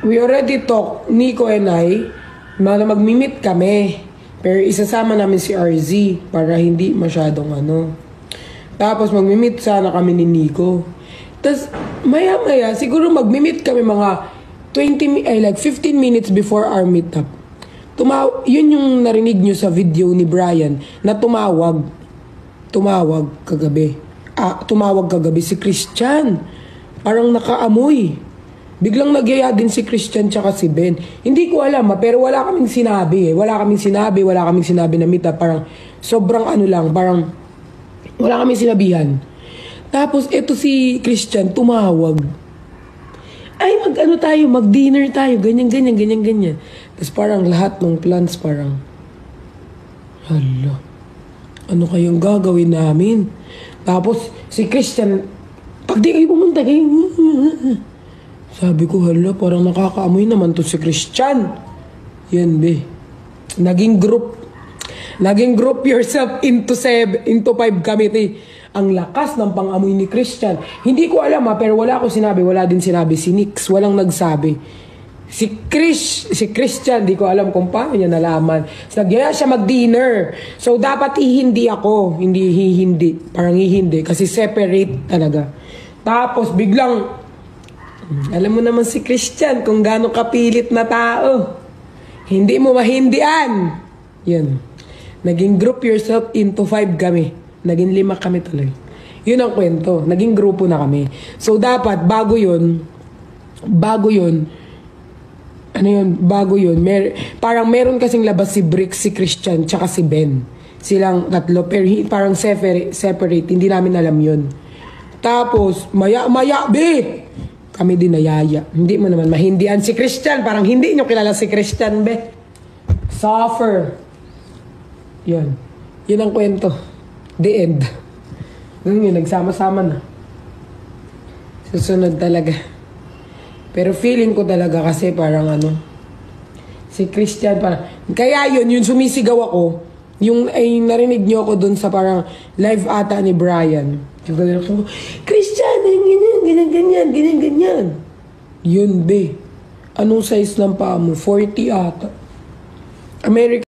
we already talk, Nico and I, na magmi-meet kami. Pero isasama namin si RZ para hindi masyadong ano. Tapos magmi-meet sana kami ni Nico. Tapos maya-maya, siguro magmi-meet kami mga 15 minutes before our meetup. Yun yung narinig nyo sa video ni Brian na tumawag kagabi. Tumawag kagabi si Christian. Parang nakaamoy. Biglang nagyaya din si Christian tsaka si Ben. Hindi ko alam pero wala kaming sinabi. Wala kaming sinabi na meetup. Parang sobrang ano lang, parang wala kaming sinabihan. Tapos eto si Christian tumawag. Ay mag-dinner tayo, ganyan. Tapos parang lahat ng plans parang, hala, ano kayong gagawin namin? Tapos si Christian, pag di kayo pumunta kayo, sabi ko, hala, parang nakakaamoy naman to si Christian. Yan be. Naging group yourself into 5 kami. Ang lakas ng pang-amoy ni Christian. Hindi ko alam pero wala akong sinabi. Wala din sinabi si Nix. Walang nagsabi. Si Christian, di ko alam kung paano niya nalaman. So, nagyaya siya mag-dinner. So, dapat ihindi ako. Hindi. Parang ihindi. Kasi separate talaga. Tapos, biglang, alam mo naman si Christian kung gaano kapilit na tao. Hindi mo mahindian. Yun. Naging group yourself into 5 kami. Naging 5 kami tuloy. Yun ang kwento. Naging grupo na kami. So, dapat, bago yun, parang meron kasing labas si Brick, si Christian, tsaka si Ben. Silang tatlo, pero parang separate. Hindi namin alam yun. Tapos, maya, be! Kami din nayaya. Hindi mo naman mahindian si Christian. Parang hindi nyo kilala si Christian, be. Suffer. Yun. Yun ang kwento. The end. Yun, nagsama-sama na. Susunod talaga. Pero feeling ko talaga kasi parang si Christian parang, kaya yun sumisigaw ako, ay narinig nyo ako dun sa parang live ata ni Brian. Christian, ganyan. Yun be. Anong size ng paa mo? 40 ata. American.